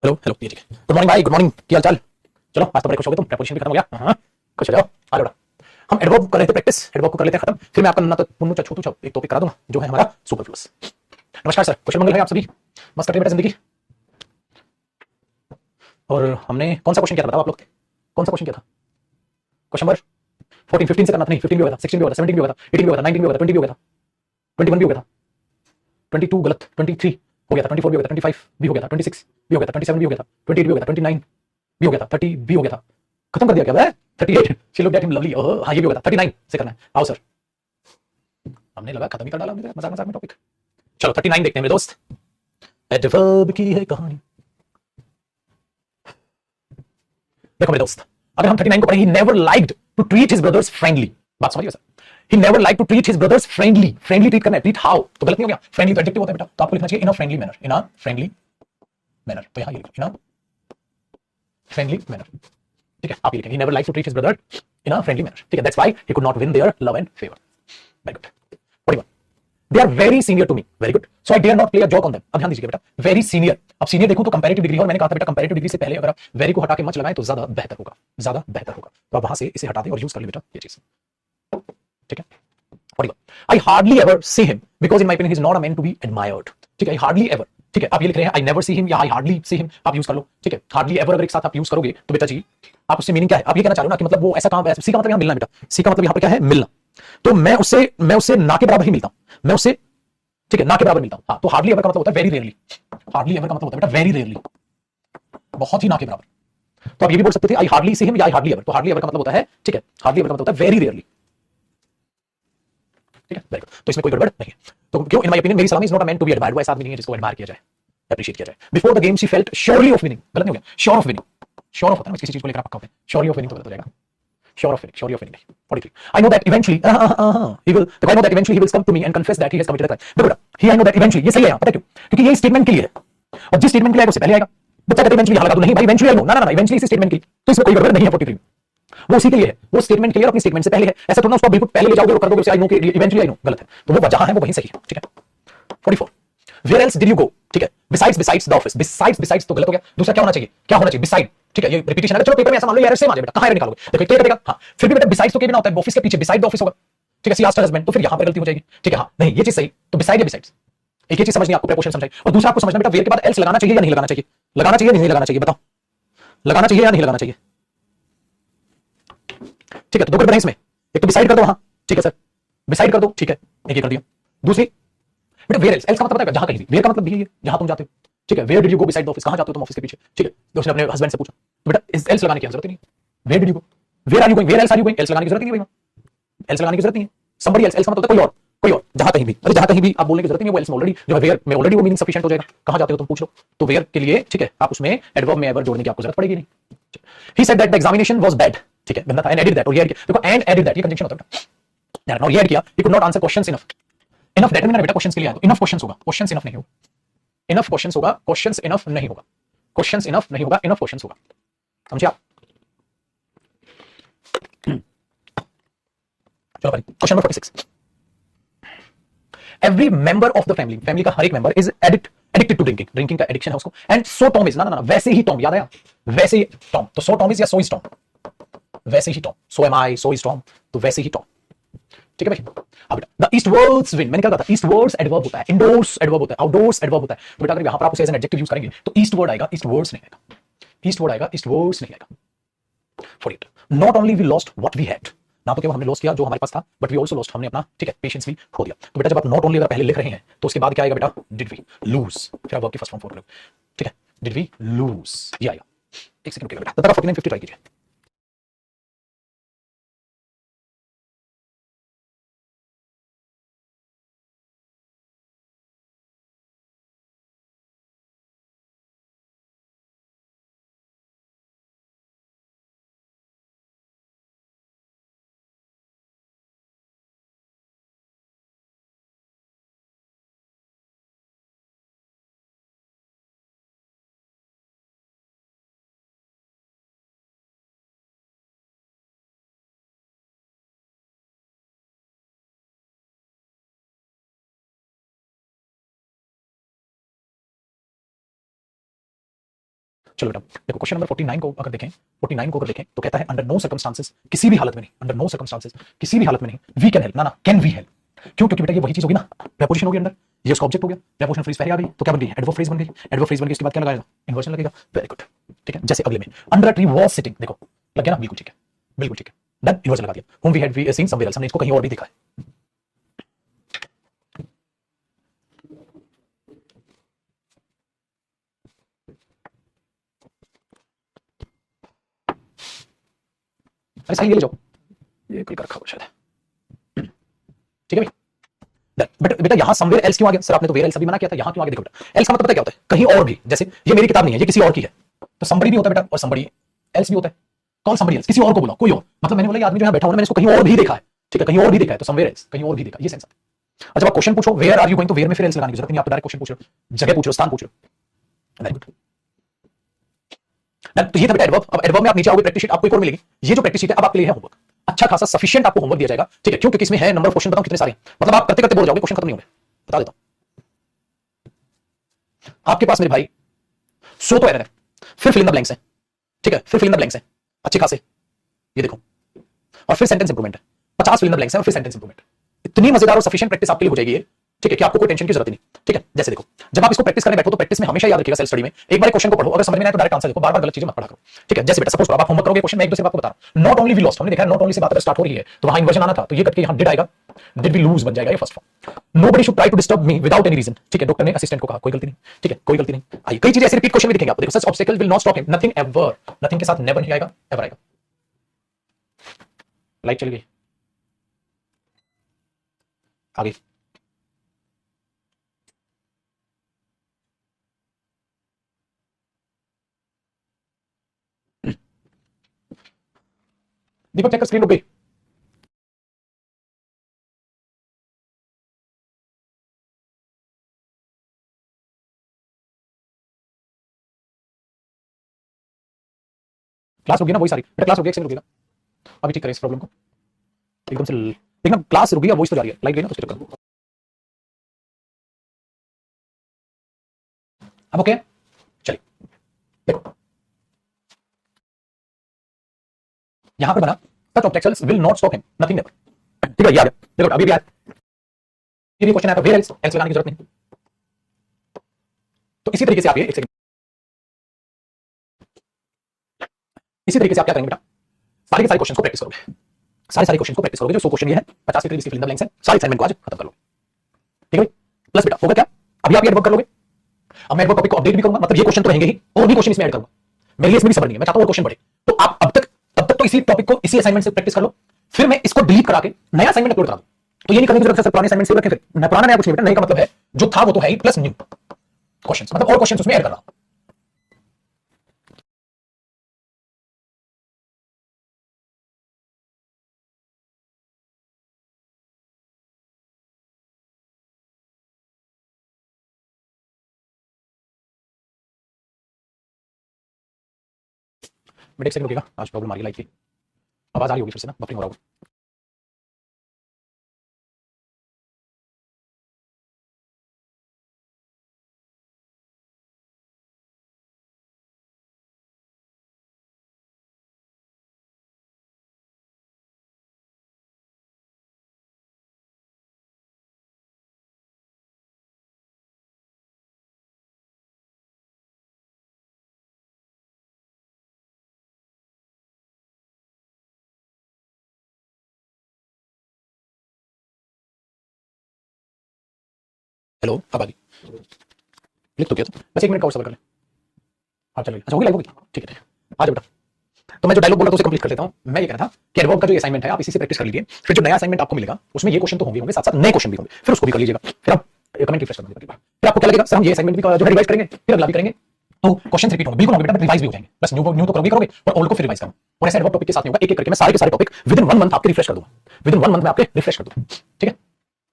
Hello hello ये ठीक है। गुड मॉर्निंग भाई, गुड मॉर्निंग। क्या हाल चाल? चलो आज तो बड़े खुश हो गए तुम, प्रेपरेशन भी खत्म हो गया। हाँ खुश हो जाओ, आ जाओ। हम एडवर्ब कर लेते प्रैक्टिस, एडवर्ब को कर लेते हैं खत्म, फिर मैं आपका ना तो पुन्नू चा छोटू चा एक टॉपिक करा दूंगा जो है हमारा सुपरफ्लुअस। नमस्कार सर, कुशल मंगल है आप सभी? मस्त कट रही बेटा जिंदगी। और हमने कौन सा क्वेश्चन किया था बताओ आप लोग? कौन सा क्वेश्चन किया था? क्वेश्चन नंबर 14 15 से करना था। नहीं 15 भी हो गया था, 16 भी हो गया था, 17 भी हो गया था, 18 भी हो गया था, 19 भी हो गया था, 20 भी हो गया था, 21 भी हो गया था, 22 गलत, 23 हो गया था, 24 भी हो गया था, 25 भी हो गया था, 26 भी हो गया था, 27 भी हो गया था, 28 भी हो गया था, 29 भी हो गया था, 30 भी हो गया था। खत्म कर दिया क्या है? 38 she looked at him lovely. ओह हाँ ये भी हो गया था। 39 से करना है, आओ सर। हमने लगा खत्म ही कर डाला हमने, मजाक मजाक में टॉपिक। चलो 39 देखते हैं मेरे दोस्त। एडवर्ब की है कहानी। देखो मेरे दोस्त, अगर हम 39 को पढ़े, he never liked to treat his brothers friendly. बात समझिए sir, he never like to treat his brothers friendly. Friendly treat करना है, ट्रीट हाउ तो गलत नहीं हो गया। फ्रेंडली तो एडजेक्टिव होता है बेटा, तो आपको लिखना चाहिए in a friendly manner, in a friendly manner. तो यहां ये लिखो इन अ फ्रेंडली मैनर। ठीक है, आप ये लिखेंगे never like to treat his brother in a friendly manner. ठीक है, that's why he could not win their love and favour. Very good. 41 they are very senior to me. Very good, so I dare not play a joke on them. अब ध्यान दीजिए बेटा, very senior. अब senior देखूं तो comparative degree है, और मैंने कहा था बेटा कंपैरेटिव डिग्री से पहले अगर आप वेरी को हटा के मच लगाएं तो ज्यादा बेहतर होगा, ज्यादा बेहतर होगा। तो आप वहां से इसे हटा दें और यूज कर ले बेटा ये चीज। ठीक है, 41 I hardly ever see him because in my opinion he is not a man to be admired. ठीक है, आई हार्डली एवर। ठीक है, आप ये लिख रहे हैं आई नेवर सी हिम या आई हार्डली सी हिम, आप यूज कर लो। ठीक है, हार्डली एवर अगर एक साथ आप यूज करोगे तो बेटा जी आप उससे मीनिंग क्या है, आप ये कहना चाह रहे हो ना कि मतलब वो ऐसा काम है। सी का मतलब यहां मिलना बेटा, सी का मतलब यहां पर क्या है, मिलना। तो मैं उससे ना के बराबर ही मिलता हूं, मैं उससे, ठीक है, ना के बराबर मिलता हूं। हाँ, तो हार्डली एवर का मतलब होता है वेरी रेयरली। हार्डली एवर का मतलब होता है बेटा वेरी रेयरली, बहुत ही ना के बराबर। तो आप ये भी बोल सकते थे आई हार्डली सी हिम या आई हार्डली एवर। तो हार्डली एवर का मतलब होता है, ठीक है, हार्डली एवर का मतलब होता है वेरी रेयरली। ठीक है, वेरी गुड। तो इसमें कोई गड़बड़ नहीं है। तो क्यों इन माय ओपिनियन मेरी सलामी is not a man to be admired. वो ऐसा आदमी नहीं है जिसको एडमायर किया जाए, अप्रिशिएट किया जाए। Before the game she felt surely of winning. गलत नहीं हो गया, sure of winning. Sure of होता है ना किसी चीज को लेकर आप पक्का होते हैं, श्योरली ऑफ विनिंग तो गलत हो जाएगा। Sure of winning, surely of winning नहीं। 43 I know that eventually he will, I know that eventually he will come to me and confess that he has committed a crime। देखो बेटा, he I know that eventually ये सही है यहाँ, पता क्यों? क्योंकि ये स्टेटमेंट के लिए है, और जिस स्टेटमेंट के लिए आएगा उससे पहले आएगा। बच्चा कहता है इवेंचुअली, यहाँ लगा दूं, नहीं भाई इवेंचुअली आई नो, ना ना ना इवेंचुअली इस स्टेटमेंट के लिए, तो इसमें कोई गड़बड़ नहीं है। 43 वो उसी के लिए है, वो स्टेटमेंट के लिए अपनी स्टेटमेंट से पहले है। ऐसा थोड़ा उसको बिल्कुल पहले ले जाओगे और कर दोगे उसे आई नो के इवेंचुअली आई नो, गलत है। तो वो जहां है वो वहीं सही है। ठीक है, 44 where else did you go. ठीक है, बिसाइड्स द ऑफिस। बिसाइड्स तो गलत हो गया, दूसरा क्या होना चाहिए, क्या होना चाहिए, बिसाइड। ठीक है, ये रिपीटेशन है, चलो पेपर में ऐसा मान लो यार सेम आ जाए बेटा, कहां एरर निकालोगे, देखो क्या करेगा। हाँ फिर भी बेटा बिसाइड्स तो के बिना होता है, ऑफिस के पीछे बिसाइड द ऑफिस होगा। ठीक है, सी आस्क्ड हस्बैंड, तो फिर यहां पर गलती हो जाएगी। ठीक है, हाँ नहीं ये चीज सही, तो बिसाइड या बिसाइड्स, एक ही चीज समझनी आपको, प्रीपोजिशन समझाई। और दूसरा आपको समझना बेटा वेयर के बाद एल्स लगाना चाहिए या नहीं लगाना चाहिए, लगाना चाहिए नहीं लगाना चाहिए, बताओ लगाना चाहिए या नहीं लगाना चाहिए। ठीक है, तो दो गड़बड़ है इसमें, एक तो डिसाइड कर दो, हाँ ठीक है सर डिसाइड कर दो, ठीक है एक ये कर दिया। दूसरी बेटा वेयर एल्स, एल्स का मतलब पता है जहां कहीं भी, वेयर का मतलब भी है जहां तुम जाते हो। ठीक है, where did you go beside the office, कहां जाते हो तुम ऑफिस के पीछे। ठीक है, तो उसने अपने हस्बैंड से पूछा, तो बेटा इस एल्स लगाने की जरूरत ही नहीं। Where did you go, where are you going, where else are you going, else लगाने की जरूरत ही नहीं भाई, एल्स लगाने की जरूरत नहीं है। समबडी एल्स, एल्स का मतलब कोई और, कोई और, जहां कहीं भी, अरे जहां कहीं भी आप बोलने की जरूरत नहीं है, वो एल्स में ऑलरेडी जो है वेयर में ऑलरेडी वो मीनिंग सफिशिएंट हो जाएगा। कहां जाते हो तुम पूछ लो, तो वेयर के लिए ठीक है आप उसमें एडवर्ब में एवर जोड़ने की आपको जरूरत पड़ेगी नहीं। He said that the examination was bad. ठीक है, गंदा था, एंड एडिड दैट, और ये देखो एंड एडिड दैट ये कंजंक्शन होता है बेटा, और ये ऐड किया he could not answer questions enough. Enough determiner बेटा क्वेश्चंस के लिए आया, तो इनफ क्वेश्चंस होगा, क्वेश्चंस इनफ नहीं होगा, इनफ क्वेश्चंस होगा, क्वेश्चंस इनफ नहीं होगा, क्वेश्चंस इनफ नहीं होगा, इनफ क्वेश्चंस होगा। समझे आप? चलो भाई question number 46 every member of the family, family का हर एक member is addicted to drinking, drinking का एडिक्शन है उसको। एंड सो टॉम इज, ना ना ना वैसे ही टॉम, याद आया वैसे ही टॉम, तो सो टॉम इज या सो इज टॉम, वैसे ही Tom, so am I, so is Tom, तो वैसे ही टॉम। ठीक है भाई, अब द ईस्टवर्ड्स विंड, मैंने क्या कहा था, ईस्टवर्ड्स एडवर्ब होता है, इंडोर्स एडवर्ब होता है, आउटडोर्स एडवर्ब होता है। तो बेटा अगर यहां पर आप उसे एज एन एडजेक्टिव यूज करेंगे तो ईस्टवर्ड आएगा, ईस्टवर्ड्स नहीं आएगा, ईस्टवर्ड आएगा, ईस्टवर्ड्स नहीं आएगा। 48 not only we lost what we had, ना तो केवल हमने लॉस किया जो हमारे पास था, बट वी आल्सो लॉस्ट, हमने अपना ठीक है पेशेंस भी खो दिया। तो बेटा जब आप नॉट ओनली अगर पहले लिख रहे हैं तो उसके बाद क्या आएगा बेटा, डिड वी लूज, फिर आप वर्ब की फर्स्ट फॉर्म फोर, ठीक है, डिड वी लूज ये आएगा। एक सेकंड रुकिएगा बेटा, तब तक 49 50 ट्राई कीजिए। चलो बेटा देखो क्वेश्चन नंबर 49 को अगर देखें, 49 को अगर देखें तो कहता है अंडर नो सर्कमस्टांसेस, किसी भी हालत में नहीं, अंडर नो सर्कमस्टांसेस किसी भी हालत में नहीं वी कैन हेल्प, ना कैन वी हेल्प। क्यों? क्योंकि बेटा ये वही चीज होगी ना, प्रेपोजिशन होगी अंदर, ये उसका ऑब्जेक्ट हो गया, प्रेपोजिशन फ्रेज पहले आ गई तो क्या बन गई? एडवर्ब फ्रेज बन गई। एडवर्ब फ्रेज बन गई, इसके बाद क्या लगाएगा? इन्वर्जन लगेगा। वेरी गुड, ठीक है। जैसे अगले में under a tree was sitting, देखो लग गया ना, बिल्कुल ठीक है, बिल्कुल ठीक है, डन, इन्वर्जन लगा दिया। whom we had seen somewhere else, हमने इसको कहीं और भी देखा है। अरे सही, ये ले जाओ, ये कल का रखा हुआ शायद, ठीक है भाई। बट बेटा यहाँ समवेयर एल्स क्यों आ गया? सर आपने तो वेयर एल्स अभी मना किया था, यहाँ क्यों आ गया? देखो बेटा एल्स का मतलब पता क्या होता है? कहीं और भी, जैसे ये मेरी किताब नहीं है, ये किसी और की है, तो somebody भी होता है बेटा और somebody एल्स भी होता है। कौन somebody else? किसी और को बुलाओ, कोई और, मतलब मैंने बोला ये आदमी जो यहाँ बैठा हुआ है मैंने इसको कहीं और भी देखा है, ठीक है, कहीं और भी देखा है, तो समवेयर एल्स, कहीं और भी देखा, ये सेंस आता है। और जब आप क्वेश्चन पूछो वेयर आर यू गोइंग, तो वेयर में फिर एल्स लगाने की जरूरत नहीं, आप डायरेक्ट क्वेश्चन पूछ रहे हो, जगह पूछ रहे हो, स्थान पूछ रहे हो। वेरी गुड, तो ये था बेटा एडवर्ब। अब एडवर्ब में आप नीचे आओगे, प्रैक्टिस शीट आपको एक और मिलेगी, ये जो प्रैक्टिस शीट है अब आपके लिए है होमवर्क, अच्छा खासा सफिशिएंट आपको होमवर्क दिया जाएगा, ठीक है। क्यों? क्योंकि इसमें है नंबर ऑफ क्वेश्चन, बताओ कितने सारे, मतलब आप करते करते बोल जाओगे, क्वेश्चन खत्म नहीं होंगे, बता देता हूं। आपके पास मेरे भाई 100 तो एरर है, फिर फिल इन द ब्लैंक्स है, ठीक है, फिर फिल इन द ब्लैंक्स है अच्छे खासे, ये देखो, और फिर सेंटेंस इंप्रूवमेंट है, 50 फिल इन द ब्लैंक्स है और फिर सेंटेंस इंप्रूवमेंट। इतनी मजेदार और सफिशिएंट प्रैक्टिस आपके लिए हो जाएगी ये, ठीक है, कि आपको कोई टेंशन की जरूरत नहीं, ठीक है। जैसे देखो जब आप इसको प्रैक्टिस करने बैठो तो प्रैक्टिस में हमेशा याद रखिएगा, सेल्फ स्टडी में एक बार क्वेश्चन को पढ़ो, अगर समझ में आए तो डायरेक्ट आंसर देखो, बार बार गलत चीजें मत पढ़ा करो, ठीक है। जैसे बेटा सपोज करो आप होमवर्क करोगे, क्वेश्चन मैं एक दो से आपको बता रहा हूं, नॉट ओनली वी लॉस्ट, हमने देखा नॉट ओनली से बात स्टार्ट हो रही है, तो वहां इन्वर्जन आना था, तो ये करके यहां डिड आएगा, डिड वी लूज बन जाएगा ये first form. Nobody should try to disturb me without any reason, ठीक है, डॉक्टर ने असिस्टेंट को कहा, कोई गलती नहीं, ठीक है, कोई गलती नहीं। आइए कई चीजें ऐसे रिपीट क्वेश्चन में दिखेंगे आपको, देखो such obstacle will not stop him, nothing ever, nothing के साथ नेवर नहीं आएगा, एवर आएगा। लाइट चली गई, आगे दीपक चेक कर, स्क्रीन रुक गई। क्लास रुक गई ना, वही सारी बेटा क्लास रुक गई, एक सेकंड रुकिएगा, अभी ठीक करें इस प्रॉब्लम को, एकदम से देखना क्लास रुक गई, वॉइस तो जा रही है, लाइट गई ना, तो उसके चक्कर अब ओके। चलिए देखो यहां पर बना such objections will not stop him, nothing never, ठीक है, ये आ गया, देखो अभी भी आया, ये भी क्वेश्चन आया था, वेयर एल्स, एल्स लगाने की जरूरत नहीं। तो इसी तरीके से आप ये एक सेकंड, इसी तरीके से आप क्या करेंगे बेटा, सारे के सारे क्वेश्चन को प्रैक्टिस करोगे, सारे सारे क्वेश्चन को प्रैक्टिस करोगे, जो 100 क्वेश्चन ये है, 50 के फिल इन द ब्लैंक्स है, सारे असाइनमेंट को आज खत्म कर लोगे, ठीक है भाई। प्लस बेटा होगा क्या, अभी आप ये वर्क कर लोगे, अब मैं टॉपिक को अपडेट भी करूंगा, मतलब ये क्वेश्चन तो रहेंगे ही, और भी क्वेश्चन इसमें ऐड करूंगा, मेरे लिए इसमें भी सबर नहीं है, मैं चाहता हूं और क्वेश्चन बढ़े, तो आप अब तक तब तक तो इसी टॉपिक को इसी असाइनमेंट से प्रैक्टिस कर लो, फिर मैं इसको डिलीट करा के नया असाइनमेंट अपलोड करा दूं। तो ये नहीं करने की जरूरत है पुराने असाइनमेंट से रखें, फिर मैं पुराना नया कुछ नहीं बेटा, नए का मतलब है जो था वो तो है ही, प्लस न्यू क्वेश्चंस, मतलब और क्वेश्चंस उसमें ऐड कर रहा हूं। बेटा एक सेकंड रुकिएगा, आज प्रॉब्लम आ रही है लाइट की, आवाज आ रही होगी फिर से ना, बफरिंग हो रहा होगा। हेलो अब आ गई, क्लिक तो किया था, बस 1 मिनट का और सबर कर ले, हाँ चल गई, अच्छा होगी लाइव होगी, ठीक है, आ जाओ बेटा। तो मैं जो डायलॉग बोला था उसे कंप्लीट कर लेता हूं। मैं ये कह रहा था कि एडवर्ब का जो असाइनमेंट है आप इसी से प्रैक्टिस कर लीजिए, फिर जो नया असाइनमेंट आपको मिलेगा उसमें ये क्वेश्चन तो होंगे साथ साथ नए क्वेश्चन भी होंगे, फिर उसको भी कर लीजिएगा, फिर आप कमेंट रिफ्रेश कर दीजिएगा, फिर आपको क्या लगेगा सर हम ये असाइनमेंट भी जो है रिवाइज करेंगे, फिर अगला भी करेंगे, तो क्वेश्चन रिपीट होंगे, बिल्कुल होंगे बेटा, रिवाइज भी हो जाएंगे, बस न्यू तो करोगे और ओल्ड को फिर रिवाइज करो, और ऐसे एडवर्ब टॉपिक के साथ नहीं होगा, एक एक करके मैं सारे के सारे टॉपिक विद इन 1 मंथ आपके रिफ्रेश कर दूंगा, विद इन 1 मंथ में आपके रिफ्रेश कर दूंगा, ठीक है।